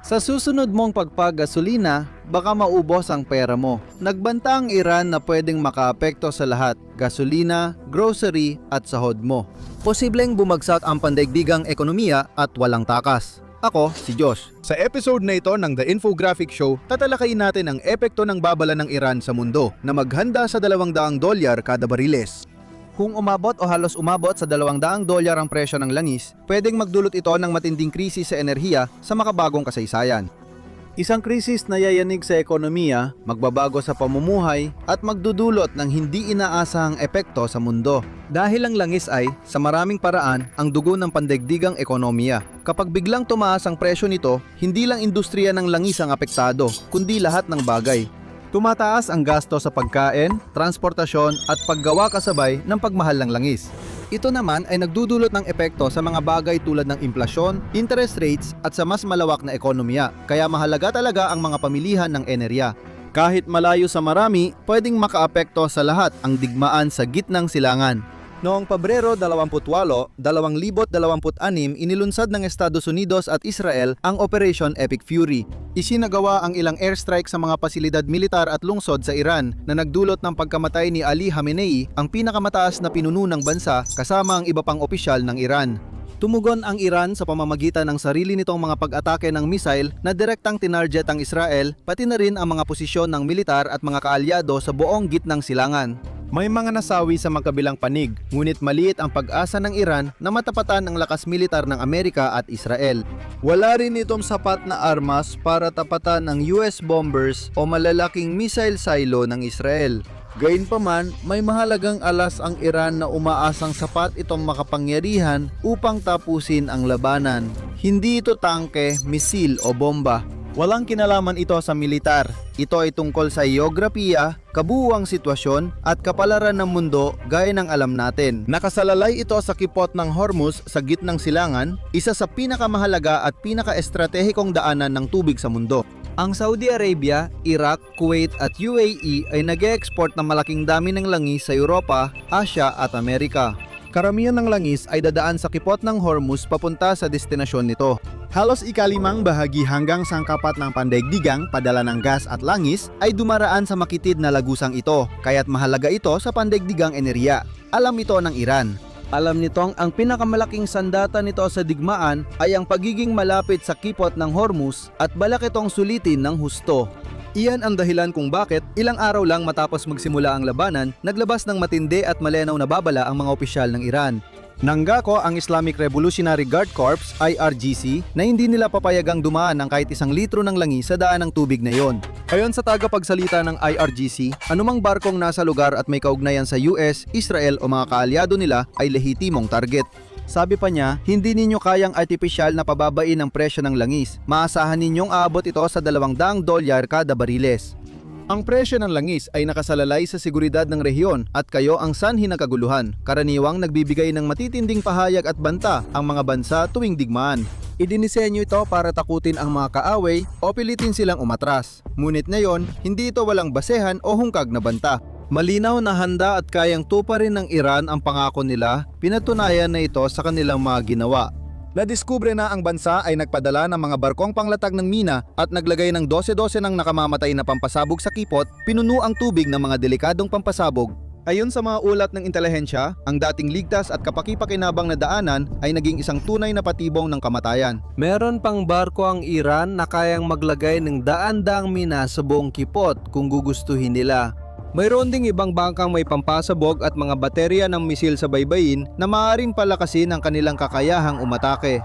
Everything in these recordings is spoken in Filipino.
Sa susunod mong pagpagasolina, baka maubos ang pera mo. Nagbanta ang Iran na pwedeng makaapekto sa lahat, gasolina, grocery at sahod mo. Posibleng bumagsak ang pandaigdigang ekonomiya at walang takas. Ako, si Josh. Sa episode na ito ng The Infographic Show, tatalakayin natin ang epekto ng babala ng Iran sa mundo na maghanda sa $200 kada bariles. Kung umabot o halos umabot sa $200 ang presyo ng langis, pwedeng magdulot ito ng matinding krisis sa enerhiya sa makabagong kasaysayan. Isang krisis na yayanig sa ekonomiya, magbabago sa pamumuhay, at magdudulot ng hindi inaasahang epekto sa mundo. Dahil ang langis ay, sa maraming paraan, ang dugo ng pandaigdigang ekonomiya. Kapag biglang tumaas ang presyo nito, hindi lang industriya ng langis ang apektado, kundi lahat ng bagay. Tumataas ang gasto sa pagkain, transportasyon at paggawa kasabay ng pagmahal ng langis. Ito naman ay nagdudulot ng epekto sa mga bagay tulad ng inflasyon, interest rates at sa mas malawak na ekonomiya, kaya mahalaga talaga ang mga pamilihan ng enerhiya. Kahit malayo sa marami, pwedeng makaapekto sa lahat ang digmaan sa gitnang silangan. Noong Pebrero 28, 2026, inilunsad ng Estados Unidos at Israel ang Operation Epic Fury. Isinagawa ang ilang airstrike sa mga pasilidad militar at lungsod sa Iran na nagdulot ng pagkamatay ni Ali Khamenei, ang pinakamataas na pinuno ng bansa kasama ang iba pang opisyal ng Iran. Tumugon ang Iran sa pamamagitan ng sarili nitong mga pag-atake ng missile na direktang tinarget ang Israel, pati na rin ang mga posisyon ng militar at mga kaalyado sa buong gitnang silangan. May mga nasawi sa magkabilang panig, ngunit maliit ang pag-asa ng Iran na matapatan ang lakas militar ng Amerika at Israel. Wala rin itong sapat na armas para tapatan ang US bombers o malalaking missile silo ng Israel. Gayunpaman, may mahalagang alas ang Iran na umaasang sapat itong makapangyarihan upang tapusin ang labanan. Hindi ito tangke, misil o bomba. Walang kinalaman ito sa militar. Ito ay tungkol sa geografiya, kabuuang sitwasyon at kapalaran ng mundo gaya ng alam natin. Nakasalalay ito sa kipot ng Hormuz sa gitnang silangan, isa sa pinakamahalaga at pinaka-estratehikong daanan ng tubig sa mundo. Ang Saudi Arabia, Iraq, Kuwait at UAE ay nag-e-export ng malaking dami ng langis sa Europa, Asia at Amerika. Karamihan ng langis ay dadaan sa kipot ng Hormuz papunta sa destinasyon nito. Halos ikalimang bahagi hanggang sangkapat ng pandaigdigang padala ng gas at langis ay dumaraan sa makitid na lagusang ito, kaya't mahalaga ito sa pandaigdigang enerhiya. Alam ito ng Iran. Alam nitong ang pinakamalaking sandata nito sa digmaan ay ang pagiging malapit sa kipot ng Hormuz at balak itong sulitin ng husto. Iyan ang dahilan kung bakit ilang araw lang matapos magsimula ang labanan, naglabas ng matindi at malinaw na babala ang mga opisyal ng Iran. Nanggako ang Islamic Revolutionary Guard Corps, IRGC, na hindi nila papayagang dumaan ng kahit 1 litro ng langis sa daan ng tubig na yon. Ayon sa tagapagsalita ng IRGC, anumang barkong nasa lugar at may kaugnayan sa US, Israel o mga kaalyado nila ay lehitimong target. Sabi pa niya, hindi ninyo kayang artipisyal na pababain ang presyo ng langis. Maasahan ninyong aabot ito sa $200 kada bariles. Ang presyo ng langis ay nakasalalay sa seguridad ng rehiyon at kayo ang sanhi ng kaguluhan. Karaniwang nagbibigay ng matitinding pahayag at banta ang mga bansa tuwing digmaan. Idinisenyo ito para takutin ang mga kaaway o pilitin silang umatras. Ngunit ngayon, hindi ito walang basehan o hungkag na banta. Malinaw na handa at kayang tuparin ng Iran ang pangako nila, pinatunayan na ito sa kanilang mga ginawa. Nadiskubre na ang bansa ay nagpadala ng mga barkong panglatag ng mina at naglagay ng 12-12 ng nakamamatay na pampasabog sa kipot, pinuno ang tubig ng mga delikadong pampasabog. Ayon sa mga ulat ng intelihensya, ang dating ligtas at kapaki-pakinabang na daanan ay naging isang tunay na patibong ng kamatayan. Meron pang barko ang Iran na kayang maglagay ng daan-daang mina sa buong kipot kung gugustuhin nila. Mayroon ding ibang bangkang may pampasabog at mga baterya ng misil sa baybayin na maaaring palakasin ang kanilang kakayahang umatake.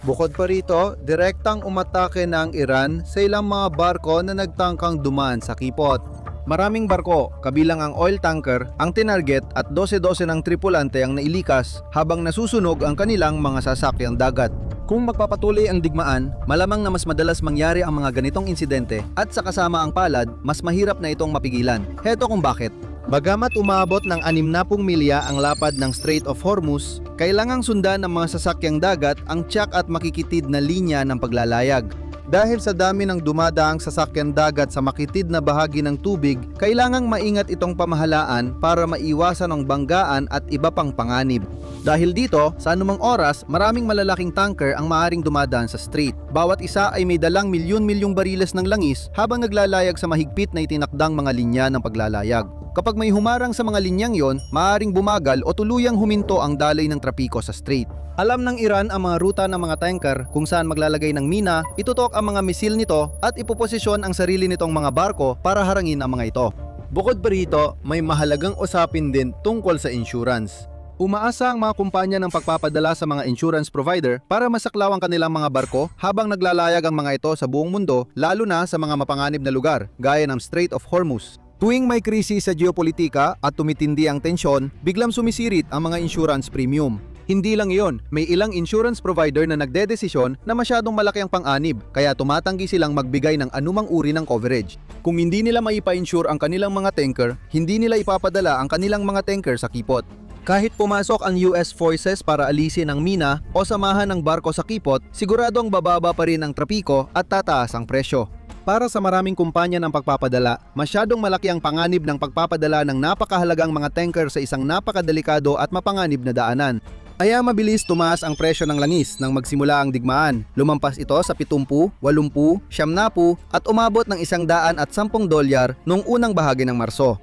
Bukod pa rito, direktang umatake na ang Iran sa ilang mga barko na nagtangkang dumaan sa kipot. Maraming barko, kabilang ang oil tanker, ang tinarget at 12-12 ng tripulante ang nailikas habang nasusunog ang kanilang mga sasakyang dagat. Kung magpapatuloy ang digmaan, malamang na mas madalas mangyari ang mga ganitong insidente at sa kasama ang palad, mas mahirap na itong mapigilan. Heto kung bakit. Bagamat umabot ng 60 milya ang lapad ng Strait of Hormuz, kailangang sundan ng mga sasakyang dagat ang tiyak at makikitid na linya ng paglalayag. Dahil sa dami ng dumadaang sasakyan dagat sa makitid na bahagi ng tubig, kailangang maingat itong pamahalaan para maiwasan ang banggaan at iba pang panganib. Dahil dito, sa anumang oras, maraming malalaking tanker ang maaring dumadaan sa strait. Bawat isa ay may dalang milyon-milyong bariles ng langis habang naglalayag sa mahigpit na itinakdang mga linya ng paglalayag. Kapag may humarang sa mga linyang yon, maaaring bumagal o tuluyang huminto ang daloy ng trapiko sa strait. Alam ng Iran ang mga ruta ng mga tanker kung saan maglalagay ng mina, itutok ang mga misil nito at ipoposisyon ang sarili nitong mga barko para harangin ang mga ito. Bukod pa rito, may mahalagang usapin din tungkol sa insurance. Umaasa ang mga kumpanya ng pagpapadala sa mga insurance provider para masaklaw ang kanilang mga barko habang naglalayag ang mga ito sa buong mundo, lalo na sa mga mapanganib na lugar, gaya ng Strait of Hormuz. Tuwing may krisis sa geopolitika at tumitindi ang tensyon, biglang sumisirit ang mga insurance premium. Hindi lang iyon, may ilang insurance provider na nagdedesisyon na masyadong malaki ang panganib, kaya tumatanggi silang magbigay ng anumang uri ng coverage. Kung hindi nila maipa-insure ang kanilang mga tanker, hindi nila ipapadala ang kanilang mga tanker sa kipot. Kahit pumasok ang US forces para alisin ang mina o samahan ng barko sa kipot, siguradong bababa pa rin ang trapiko at tataas ang presyo. Para sa maraming kumpanya ng pagpapadala, masyadong malaki ang panganib ng pagpapadala ng napakahalagang mga tanker sa isang napakadelikado at mapanganib na daanan. Kaya mabilis tumaas ang presyo ng langis nang magsimula ang digmaan. Lumampas ito sa 70, 80, 90 at umabot ng $110 noong unang bahagi ng Marso.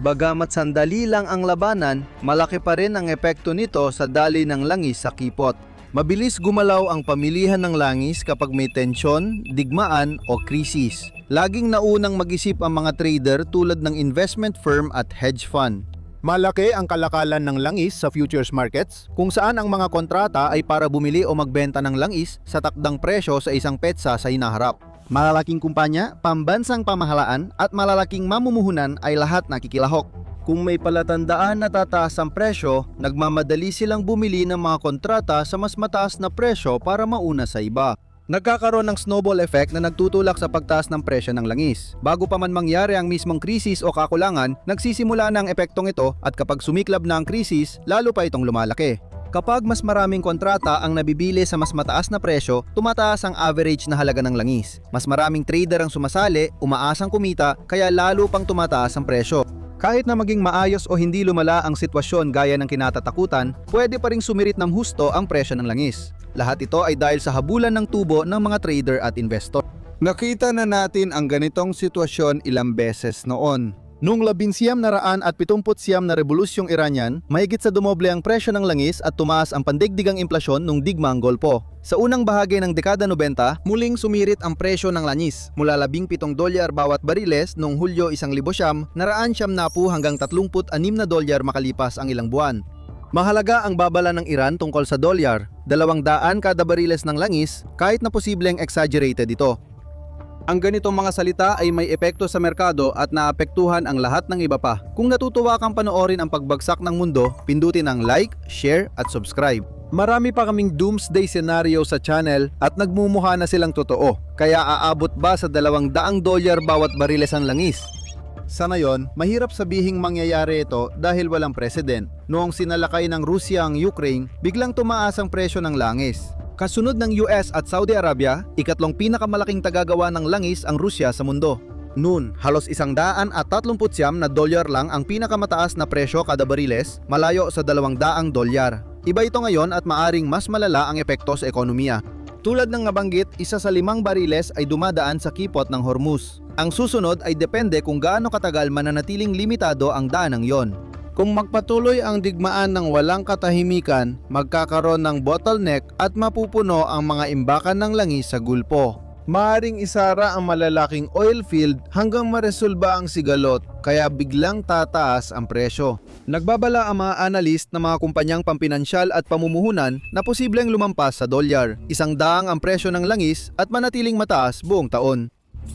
Bagamat sandali lang ang labanan, malaki pa rin ang epekto nito sa daloy ng langis sa kipot. Mabilis gumalaw ang pamilihan ng langis kapag may tensyon, digmaan o krisis. Laging naunang mag-isip ang mga trader tulad ng investment firm at hedge fund. Malaki ang kalakalan ng langis sa futures markets kung saan ang mga kontrata ay para bumili o magbenta ng langis sa takdang presyo sa isang petsa sa hinaharap. Malalaking kumpanya, pambansang pamahalaan at malalaking mamumuhunan ay lahat nakikilahok. Kung may palatandaan na tataas ang presyo, nagmamadali silang bumili ng mga kontrata sa mas mataas na presyo para mauna sa iba. Nagkakaroon ng snowball effect na nagtutulak sa pagtaas ng presyo ng langis. Bago pa man mangyari ang mismong krisis o kakulangan, nagsisimula na ang epektong ito at kapag sumiklab na ang krisis, lalo pa itong lumalaki. Kapag mas maraming kontrata ang nabibili sa mas mataas na presyo, tumataas ang average na halaga ng langis. Mas maraming trader ang sumasali, umaasang kumita, kaya lalo pang tumataas ang presyo. Kahit na maging maayos o hindi lumala ang sitwasyon gaya ng kinatatakutan, pwede pa ring sumirit ng husto ang presyo ng langis. Lahat ito ay dahil sa habulan ng tubo ng mga trader at investor. Nakita na natin ang ganitong sitwasyon ilang beses noon. Noong 1979 na Rebolusyong Iranian, mahigit sa dumoble ang presyo ng langis at tumaas ang pandigdigang inflasyon nung digmaang Golpo. Sa unang bahagi ng dekada 90, muling sumirit ang presyo ng langis mula $17 bawat bariles noong Hulyo 1900, naraan hanggang $36 makalipas ang ilang buwan. Mahalaga ang babala ng Iran tungkol sa dolyar, 200 kada bariles ng langis kahit na posibleng exaggerated ito. Ang ganitong mga salita ay may epekto sa merkado at naapektuhan ang lahat ng iba pa. Kung natutuwa kang panoorin ang pagbagsak ng mundo, pindutin ang like, share at subscribe. Marami pa kaming doomsday scenario sa channel at nagmumukha na silang totoo. Kaya aabot ba sa $200 bawat bariles ang langis? Sa ngayon, mahirap sabihing mangyayari ito dahil walang president. Noong sinalakay ng Rusya ang Ukraine, biglang tumaas ang presyo ng langis. Kasunod ng US at Saudi Arabia, ikatlong pinakamalaking tagagawa ng langis ang Rusya sa mundo. Noon, halos $139 lang ang pinakamataas na presyo kada bariles, malayo sa $200. Iba ito ngayon at maaring mas malala ang epekto sa ekonomiya. Tulad ng nabanggit, isa sa 5 bariles ay dumadaan sa kipot ng Hormuz. Ang susunod ay depende kung gaano katagal mananatiling limitado ang daanang yon. Kung magpatuloy ang digmaan ng walang katahimikan, magkakaroon ng bottleneck at mapupuno ang mga imbakan ng langis sa Gulpo. Maaring isara ang malalaking oil field hanggang maresolba ang sigalot, kaya biglang tataas ang presyo. Nagbabala ang mga analyst ng mga kumpanyang pampinansyal at pamumuhunan na posibleng lumampas sa dolyar. $100 ang presyo ng langis at manatiling mataas buong taon.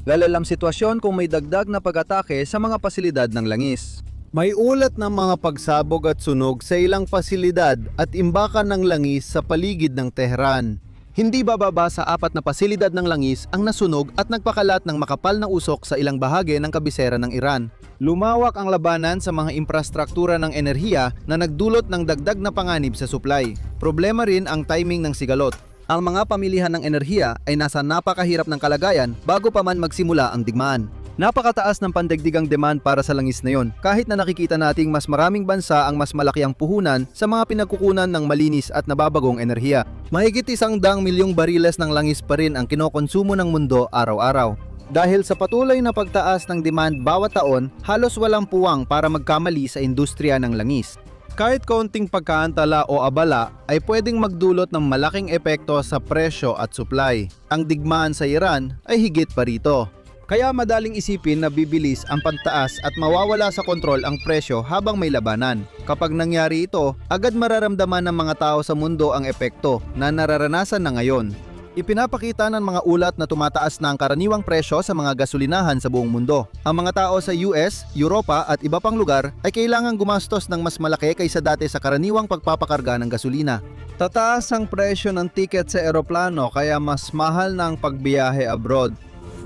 Lalalang sitwasyon kung may dagdag na pag-atake sa mga pasilidad ng langis. May ulat ng mga pagsabog at sunog sa ilang pasilidad at imbakan ng langis sa paligid ng Tehran. Hindi bababa sa 4 na pasilidad ng langis ang nasunog at nagpakalat ng makapal na usok sa ilang bahagi ng kabisera ng Iran. Lumawak ang labanan sa mga infrastruktura ng enerhiya na nagdulot ng dagdag na panganib sa supply. Problema rin ang timing ng sigalot. Ang mga pamilihan ng enerhiya ay nasa napakahirap ng kalagayan bago pa man magsimula ang digmaan. Napakataas ng pandaigdigang demand para sa langis na yon, kahit na nakikita nating mas maraming bansa ang mas malaki ang puhunan sa mga pinagkukunan ng malinis at nababagong enerhiya. Mahigit 100 milyong bariles ng langis pa rin ang kinokonsumo ng mundo araw-araw. Dahil sa patuloy na pagtaas ng demand bawat taon, halos walang puwang para magkamali sa industriya ng langis. Kahit kaunting pagkaantala o abala ay pwedeng magdulot ng malaking epekto sa presyo at supply. Ang digmaan sa Iran ay higit pa rito. Kaya madaling isipin na bibilis ang pagtaas at mawawala sa kontrol ang presyo habang may labanan. Kapag nangyari ito, agad mararamdaman ng mga tao sa mundo ang epekto na nararanasan na ngayon. Ipinapakita ng mga ulat na tumataas na ang karaniwang presyo sa mga gasolinahan sa buong mundo. Ang mga tao sa US, Europa at iba pang lugar ay kailangang gumastos ng mas malaki kaysa dati sa karaniwang pagpapakarga ng gasolina. Tataas ang presyo ng tiket sa eroplano kaya mas mahal na ang pagbiyahe abroad.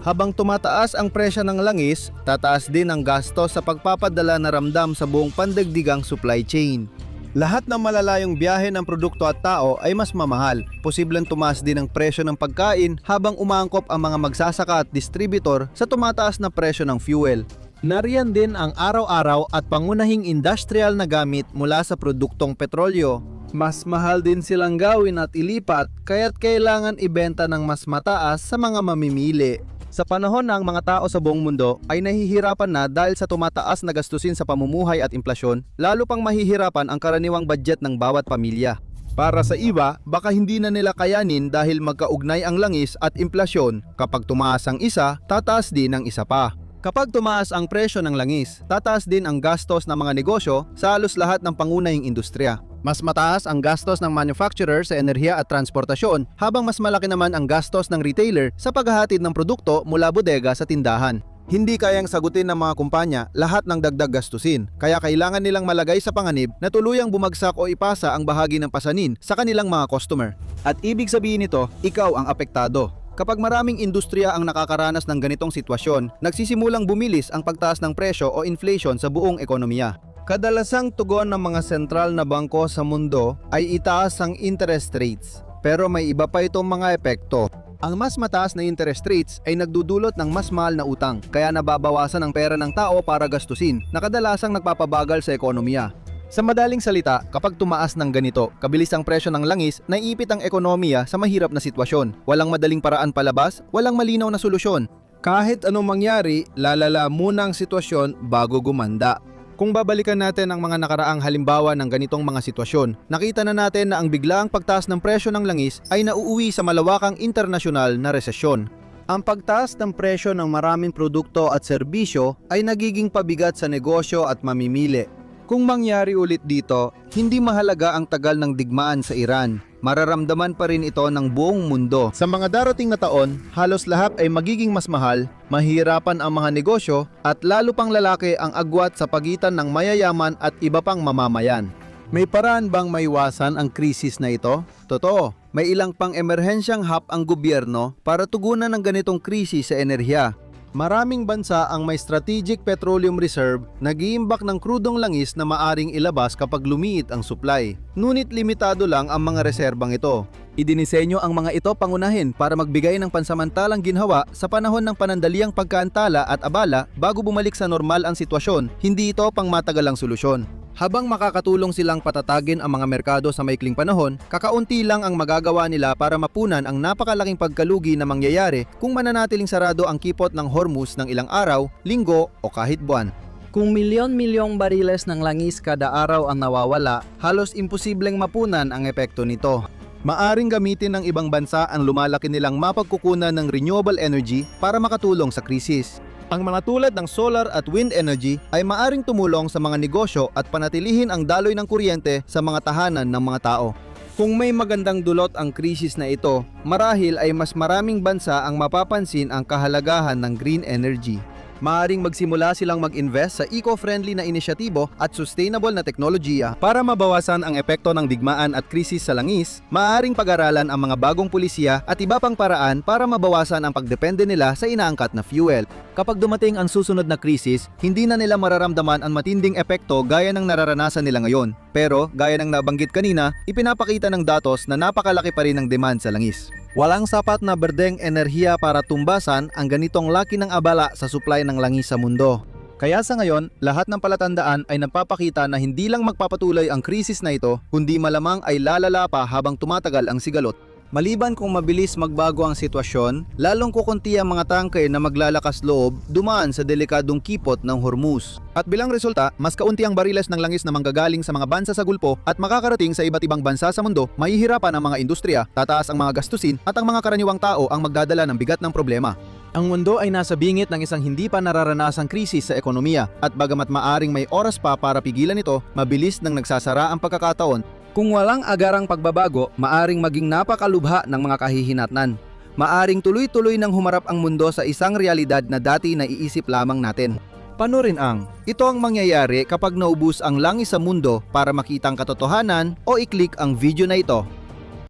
Habang tumataas ang presyo ng langis, tataas din ang gasto sa pagpapadala na ramdam sa buong pandaigdigang supply chain. Lahat ng malalayong biyahe ng produkto at tao ay mas mamahal. Posibleng tumaas din ang presyo ng pagkain habang umaangkop ang mga magsasaka at distributor sa tumataas na presyo ng fuel. Nariyan din ang araw-araw at pangunahing industrial na gamit mula sa produktong petrolyo. Mas mahal din silang gawin at ilipat kaya't kailangan ibenta ng mas mataas sa mga mamimili. Sa panahon na ang mga tao sa buong mundo ay nahihirapan na dahil sa tumataas na gastusin sa pamumuhay at inflasyon, lalo pang mahihirapan ang karaniwang budget ng bawat pamilya. Para sa iba, baka hindi na nila kayanin dahil magkaugnay ang langis at inflasyon. Kapag tumaas ang isa, tataas din ang isa pa. Kapag tumaas ang presyo ng langis, tataas din ang gastos ng mga negosyo sa halos lahat ng pangunahing industriya. Mas mataas ang gastos ng manufacturer sa enerhiya at transportasyon, habang mas malaki naman ang gastos ng retailer sa paghahatid ng produkto mula bodega sa tindahan. Hindi kayang sagutin ng mga kumpanya lahat ng dagdag gastusin, kaya kailangan nilang malagay sa panganib na tuluyang bumagsak o ipasa ang bahagi ng pasanin sa kanilang mga customer. At ibig sabihin nito, ikaw ang apektado. Kapag maraming industriya ang nakakaranas ng ganitong sitwasyon, nagsisimulang bumilis ang pagtaas ng presyo o inflation sa buong ekonomiya. Kadalasang tugon ng mga sentral na bangko sa mundo ay itaas ang interest rates. Pero may iba pa itong mga epekto. Ang mas mataas na interest rates ay nagdudulot ng mas mahal na utang, kaya nababawasan ang pera ng tao para gastusin, na kadalasang nagpapabagal sa ekonomiya. Sa madaling salita, kapag tumaas ng ganito, kabilis ang presyo ng langis, naiipit ang ekonomiya sa mahirap na sitwasyon. Walang madaling paraan palabas, walang malinaw na solusyon. Kahit anong mangyari, lalala muna ang sitwasyon bago gumanda. Kung babalikan natin ang mga nakaraang halimbawa ng ganitong mga sitwasyon, nakita na natin na ang biglaang pagtaas ng presyo ng langis ay nauuwi sa malawakang internasyonal na resesyon. Ang pagtaas ng presyo ng maraming produkto at serbisyo ay nagiging pabigat sa negosyo at mamimili. Kung mangyari ulit dito, hindi mahalaga ang tagal ng digmaan sa Iran. Mararamdaman pa rin ito ng buong mundo. Sa mga darating na taon, halos lahat ay magiging mas mahal, mahihirapan ang mga negosyo, at lalo pang lalaki ang agwat sa pagitan ng mayayaman at iba pang mamamayan. May paraan bang maiwasan ang krisis na ito? Totoo, may ilang pang emerhensyang hap ang gobyerno para tugunan ng ganitong krisis sa enerhiya. Maraming bansa ang may strategic petroleum reserve na nag-iimbak ng krudong langis na maaring ilabas kapag lumiit ang supply. Ngunit limitado lang ang mga reserbang ito. Idinisenyo ang mga ito pangunahin para magbigay ng pansamantalang ginhawa sa panahon ng panandaliang pagkaantala at abala bago bumalik sa normal ang sitwasyon. Hindi ito pang matagalang solusyon. Habang makakatulong silang patatagin ang mga merkado sa maikling panahon, kakaunti lang ang magagawa nila para mapunan ang napakalaking pagkalugi na mangyayari kung mananatiling sarado ang kipot ng Hormuz ng ilang araw, linggo o kahit buwan. Kung milyon-milyong bariles ng langis kada araw ang nawawala, halos imposibleng mapunan ang epekto nito. Maaring gamitin ng ibang bansa ang lumalaki nilang mapagkukunan ng renewable energy para makatulong sa krisis. Ang mga tulad ng solar at wind energy ay maaring tumulong sa mga negosyo at panatilihin ang daloy ng kuryente sa mga tahanan ng mga tao. Kung may magandang dulot ang krisis na ito, marahil ay mas maraming bansa ang mapapansin ang kahalagahan ng green energy. Maaring magsimula silang mag-invest sa eco-friendly na inisyatibo at sustainable na teknolohiya para mabawasan ang epekto ng digmaan at krisis sa langis. Maaring pag-aralan ang mga bagong pulisiya at iba pang paraan para mabawasan ang pagdepende nila sa inaangkat na fuel. Kapag dumating ang susunod na krisis, hindi na nila mararamdaman ang matinding epekto gaya ng nararanasan nila ngayon. Pero, gaya ng nabanggit kanina, ipinapakita ng datos na napakalaki pa rin ang demand sa langis. Walang sapat na berdeng enerhiya para tumbasan ang ganitong laki ng abala sa supply ng langis sa mundo. Kaya sa ngayon, lahat ng palatandaan ay nagpapakita na hindi lang magpapatuloy ang krisis na ito, kundi malamang ay lalala pa habang tumatagal ang sigalot. Maliban kung mabilis magbago ang sitwasyon, lalong kukunti ang mga tanker na maglalakas loob dumaan sa delikadong kipot ng Hormuz. At bilang resulta, mas kaunti ang bariles ng langis na manggagaling sa mga bansa sa Gulpo at makakarating sa iba't ibang bansa sa mundo, mahihirapan ang mga industriya, tataas ang mga gastusin at ang mga karaniwang tao ang magdadala ng bigat ng problema. Ang mundo ay nasa bingit ng isang hindi pa nararanasang krisis sa ekonomiya at bagamat maaring may oras pa para pigilan ito, mabilis nang nagsasara ang pagkakataon. Kung walang agarang pagbabago, maaring maging napakalubha ng mga kahihinatnan. Maaring tuloy-tuloy nang humarap ang mundo sa isang realidad na dati naiisip lamang natin. Panurin ang, ito ang mangyayari kapag naubos ang langis sa mundo para makitang katotohanan o i-click ang video na ito.